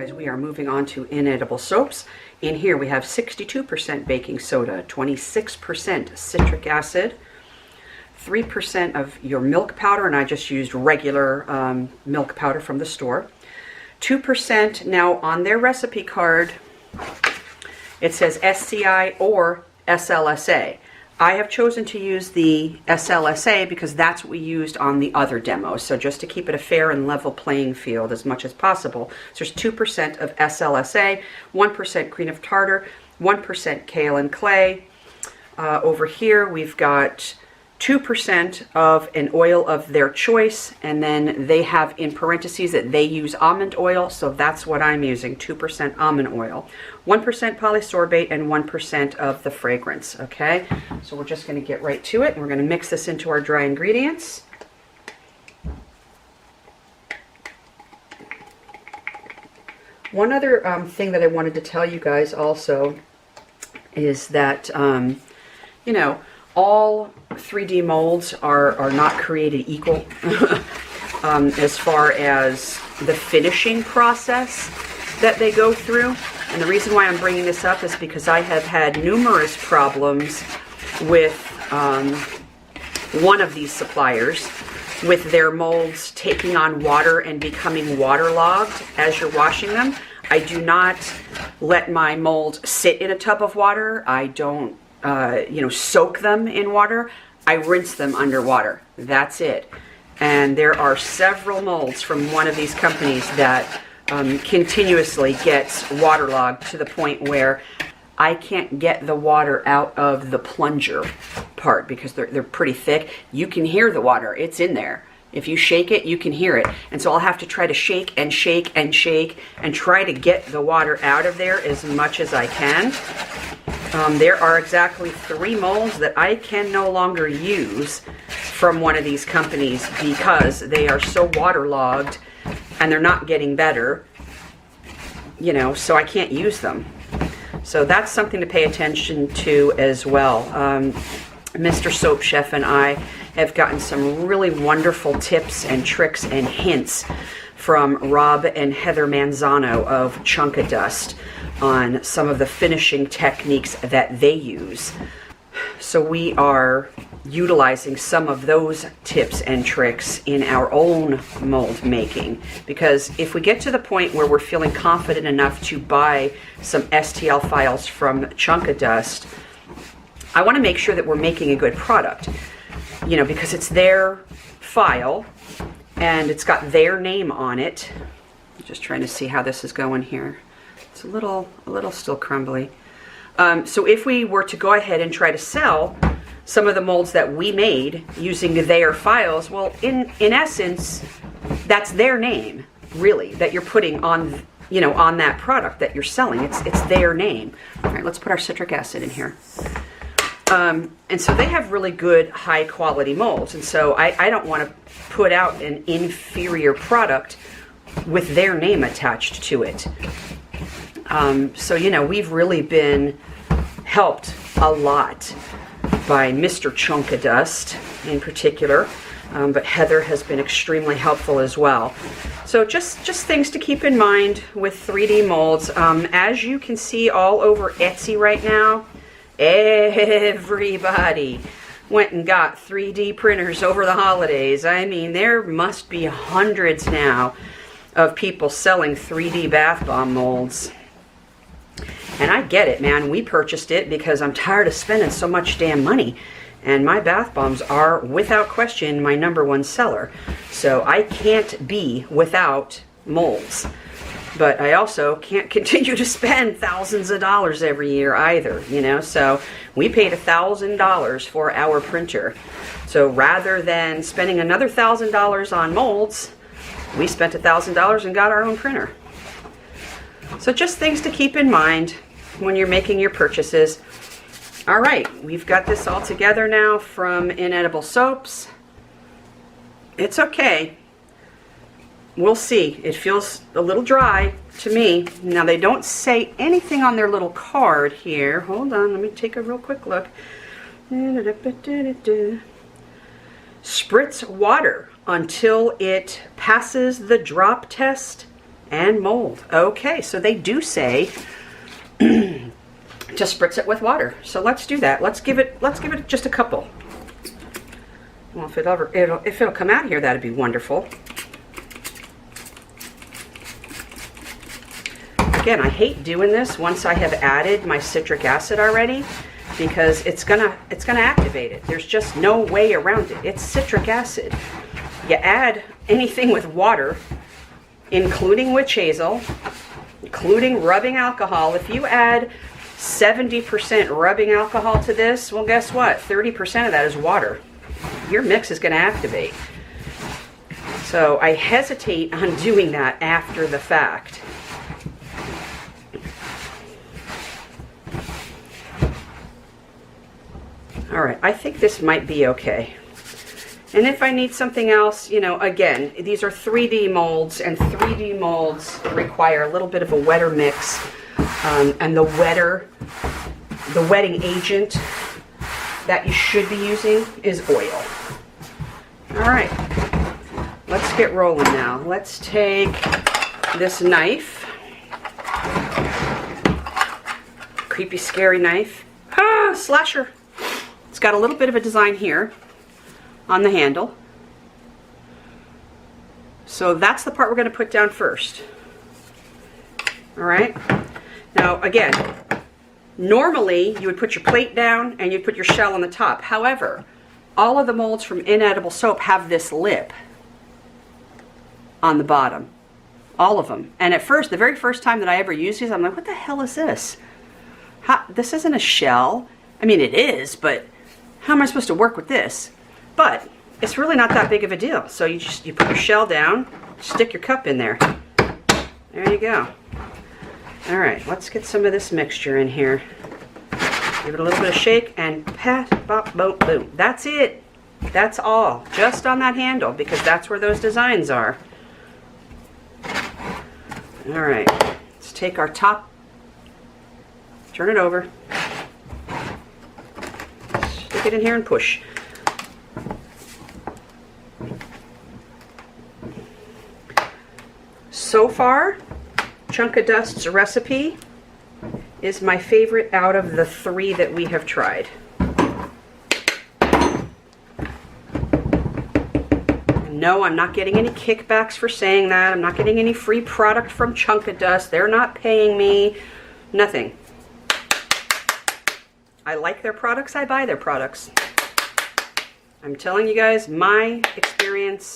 guys, we are moving on to Inedible Soaps. In here we have 62% baking soda, 26% citric acid, 3% of your milk powder, and I just used regular milk powder from the store. 2%, now on their recipe card, it says SCI or SLSA. I have chosen to use the SLSA because that's what we used on the other demos. So just to keep it a fair and level playing field as much as possible. So there's 2% of SLSA, 1% cream of tartar, 1% kale and clay. Over here we've got 2% of an oil of their choice, and then they have in parentheses that they use almond oil, so that's what I'm using, 2% almond oil, 1% polysorbate, and 1% of the fragrance. Okay, so we're just going to get right to it, and we're going to mix this into our dry ingredients. One other thing that I wanted to tell you guys also is that you know, all 3D molds are not created equal as far as the finishing process that they go through. And the reason why I'm bringing this up is because I have had numerous problems with one of these suppliers with their molds taking on water and becoming waterlogged as you're washing them. I do not let my molds sit in a tub of water. I don't you know, soak them in water. I rinse them underwater. That's it. And there are several molds from one of these companies that continuously gets waterlogged to the point where I can't get the water out of the plunger part because they're pretty thick. You can hear the water. It's in there. If you shake it, you can hear it. And so I'll have to try to shake and shake and shake and try to get the water out of there as much as I can. There are exactly 3 molds that I can no longer use from one of these companies because they are so waterlogged and they're not getting better, you know, so I can't use them. So that's something to pay attention to as well. Mr. Soap Chef and I have gotten some really wonderful tips and tricks and hints from Rob and Heather Manzano of Chunkadust on some of the finishing techniques that they use. So we are utilizing some of those tips and tricks in our own mold making, because if we get to the point where we're feeling confident enough to buy some STL files from Chunkadust, I want to make sure that we're making a good product, you know, because it's their file and it's got their name on it. I'm just trying to see how this is going here. It's a little still crumbly. So if we were to go ahead and try to sell some of the molds that we made using their files, well, in essence, that's their name, really, that you're putting on, you know, on that product that you're selling. It's their name. All right, let's put our citric acid in here. And so they have really good, high-quality molds, and so I don't want to put out an inferior product with their name attached to it. So, you know, we've really been helped a lot by Mr. Chunkadust in particular, but Heather has been extremely helpful as well. So just things to keep in mind with 3D molds. As you can see all over Etsy right now, everybody went and got 3D printers over the holidays. I mean, there must be hundreds now of people selling 3D bath bomb molds. And I get it, man. We purchased it because I'm tired of spending so much damn money. And my bath bombs are, without question, my #1 seller. So I can't be without molds. But I also can't continue to spend thousands of dollars every year either, you know. So we paid $1,000 for our printer. So rather than spending another $1,000 on molds, we spent $1,000 and got our own printer. So just things to keep in mind when you're making your purchases. All right, we've got this all together now from Inedible Soaps. It's okay. We'll see. It feels a little dry to me. Now, they don't say anything on their little card here. Hold on, let me take a real quick look. Spritz water until it passes the drop test and mold. Okay, so they do say to spritz it with water. So let's do that. Let's give it just a couple. Well, if it'll come out here, that'd be wonderful. Again, I hate doing this once I have added my citric acid already, because it's gonna activate it. There's just no way around it. It's citric acid. You add anything with water, including witch hazel, including rubbing alcohol. If you add 70% rubbing alcohol to this, well, guess what? 30% of that is water. Your mix is going to activate. So I hesitate on doing that after the fact. All right, I think this might be okay. And if I need something else, you know, again, these are 3D molds, and 3D molds require a little bit of a wetter mix. And the wetting agent that you should be using is oil. All right, let's get rolling now. Let's take this knife, creepy, scary knife, slasher. It's got a little bit of a design here on the handle. So that's the part we're going to put down first. All right. Now, again, normally you would put your plate down and you'd put your shell on the top. However, all of the molds from Inedible Soap have this lip on the bottom. All of them. And at first, the very first time that I ever used these, I'm like, what the hell is this? This isn't a shell. I mean, it is, but how am I supposed to work with this? But it's really not that big of a deal. So you put your shell down, stick your cup in there. There you go. All right, let's get some of this mixture in here. Give it a little bit of shake and pat, bop, boom, boom. That's it. That's all. Just on that handle, because that's where those designs are. All right, let's take our top, turn it over, stick it in here and push. So far, Chunk of Dust's recipe is my favorite out of the 3 that we have tried. No, I'm not getting any kickbacks for saying that. I'm not getting any free product from Chunk of Dust. They're not paying me. Nothing. I like their products. I buy their products. I'm telling you guys my experience.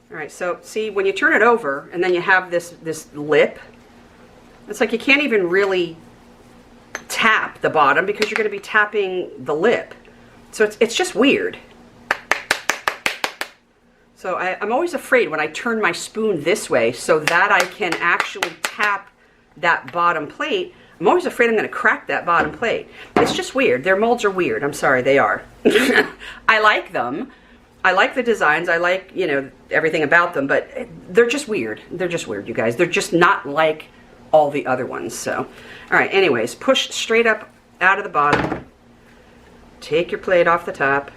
All right, so see, when you turn it over and then you have this lip, it's like you can't even really tap the bottom because you're going to be tapping the lip. So it's just weird. So I'm always afraid when I turn my spoon this way so that I can actually tap that bottom plate, I'm always afraid I'm going to crack that bottom plate. It's just weird. Their molds are weird. I'm sorry, they are. I like them. I like the designs. I like, you know, everything about them, but they're just weird. They're just weird, you guys. They're just not like all the other ones. So, all right, anyways, push straight up out of the bottom. Take your plate off the top.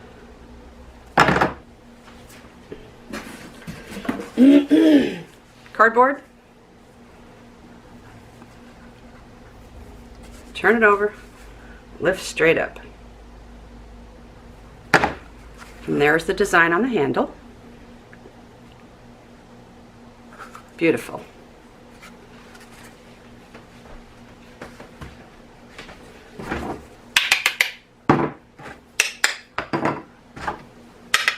Cardboard. Turn it over. Lift straight up. And there's the design on the handle. Beautiful.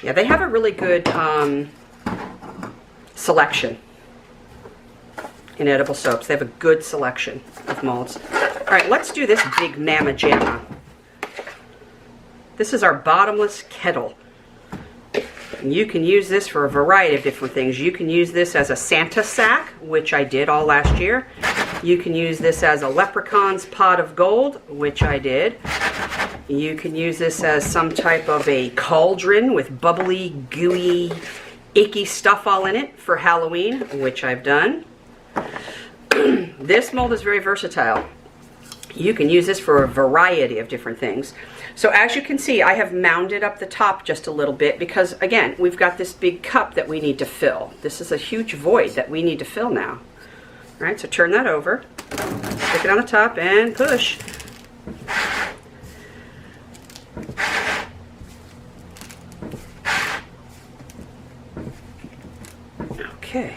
Yeah, they have a really good selection in Inedible Soaps. They have a good selection of molds. All right, let's do this big mamma jamma. This is our bottomless kettle. And you can use this for a variety of different things. You can use this as a Santa sack, which I did all last year. You can use this as a leprechaun's pot of gold, which I did. You can use this as some type of a cauldron with bubbly, gooey, icky stuff all in it for Halloween, which I've done. This mold is very versatile. You can use this for a variety of different things. So as you can see, I have mounded up the top just a little bit because, again, we've got this big cup that we need to fill. This is a huge void that we need to fill now. All right, so turn that over, stick it on the top, and push. Okay.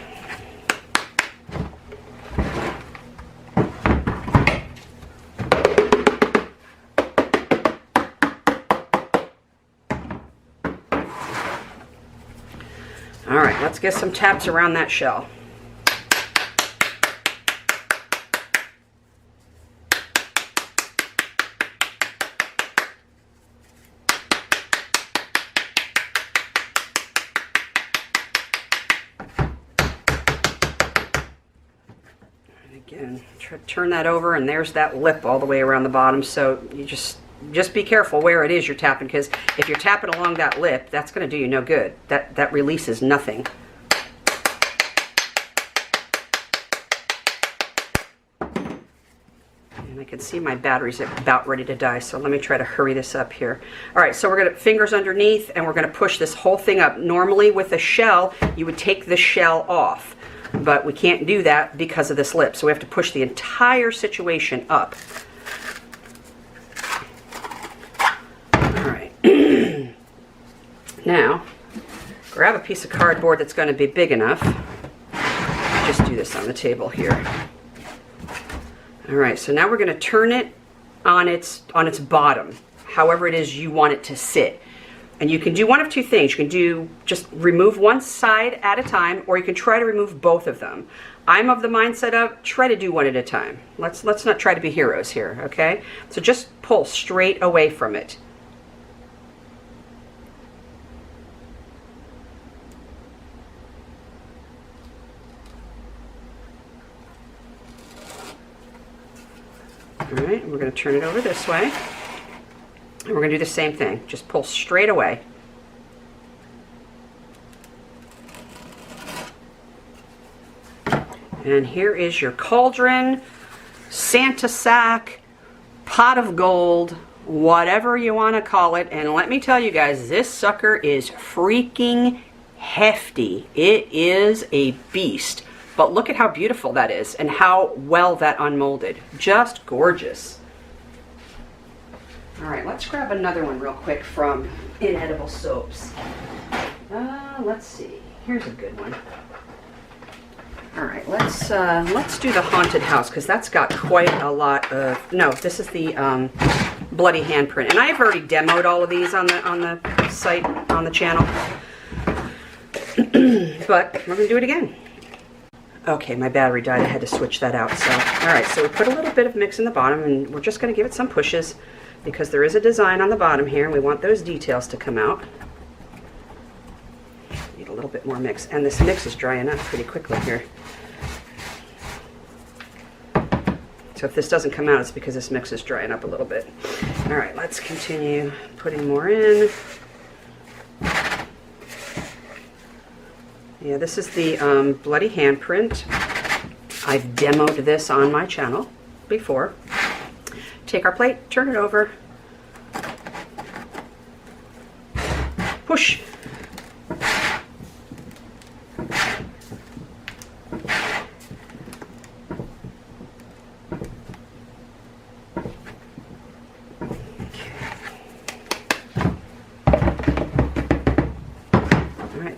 All right, let's get some taps around that shell. Again, try to turn that over, and there's that lip all the way around the bottom. So you just be careful where it is you're tapping, because if you're tapping along that lip, that's going to do you no good. That releases nothing. And I can see my battery's about ready to die, so let me try to hurry this up here. All right, so we're going to fingers underneath, and we're going to push this whole thing up. Normally with a shell, you would take the shell off, but we can't do that because of this lip, so we have to push the entire situation up. All right. Now, grab a piece of cardboard that's going to be big enough. Just do this on the table here. All right, so now we're going to turn it on its bottom, however it is you want it to sit. And you can do one of two things. You can do just remove one side at a time, or you can try to remove both of them. I'm of the mindset of try to do one at a time. Let's not try to be heroes here, okay? So just pull straight away from it. All right, we're going to turn it over this way. And we're going to do the same thing. Just pull straight away. And here is your cauldron, Santa sack, pot of gold, whatever you want to call it. And let me tell you guys, this sucker is freaking hefty. It is a beast. But look at how beautiful that is and how well that unmolded. Just gorgeous. All right, let's grab another one real quick from Inedible Soaps. Let's see. Here's a good one. All right, let's do the haunted house, because that's got quite a lot of. No, this is the bloody handprint, and I've already demoed all of these on the site, on the channel. But we're gonna do it again. Okay, my battery died. I had to switch that out. So, all right, so we put a little bit of mix in the bottom, and we're just going to give it some pushes because there is a design on the bottom here, and we want those details to come out. Need a little bit more mix, and this mix is drying up pretty quickly here. So if this doesn't come out, it's because this mix is drying up a little bit. All right, let's continue putting more in. Yeah, this is the bloody handprint. I've demoed this on my channel before. Take our plate, turn it over, push.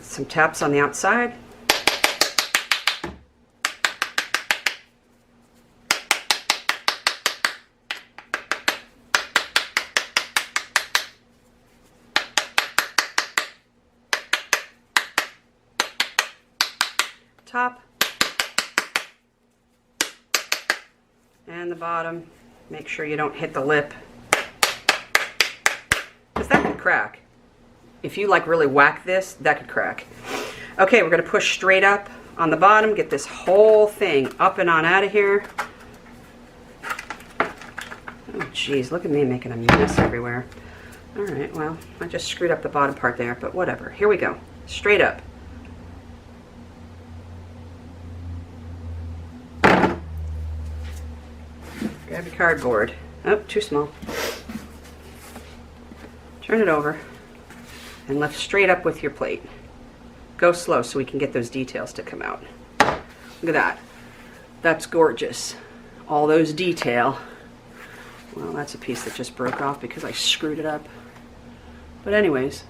Some taps on the outside. Top. And the bottom. Make sure you don't hit the lip, because that could crack. If you like really whack this, that could crack. Okay, we're gonna push straight up on the bottom, get this whole thing up and on out of here. Oh geez, look at me making a mess everywhere. All right, well, I just screwed up the bottom part there, but whatever. Here we go, straight up. Grab your cardboard. Oh, too small. turn it over, and lift straight up with your plate. Go slow so we can get those details to come out. Look at that. That's gorgeous. All those detail. Well, that's a piece that just broke off because I screwed it up. But anyways,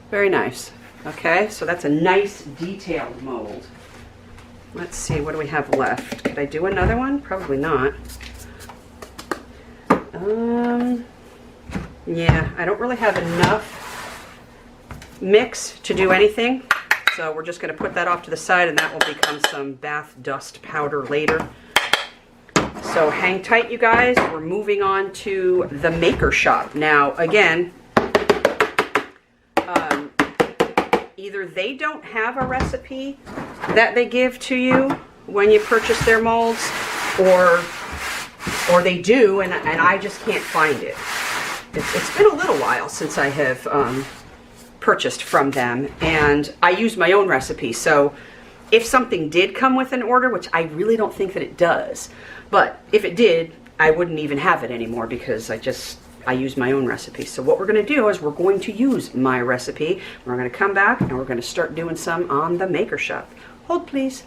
very nice. Okay, so that's a nice detailed mold. Let's see, what do we have left? Could I do another one? Probably not. Yeah, I don't really have enough mix to do anything. So we're just going to put that off to the side, and that will become some bath dust powder later. So hang tight, you guys. We're moving on to the maker shop. Now, again, either they don't have a recipe that they give to you when you purchase their molds, or they do, and I just can't find it. It's been a little while since I have purchased from them, and I use my own recipe. So if something did come with an order, which I really don't think that it does, but if it did, I wouldn't even have it anymore because I use my own recipe. So what we're going to do is we're going to use my recipe. We're going to come back and we're going to start doing some on the maker shop. Hold please.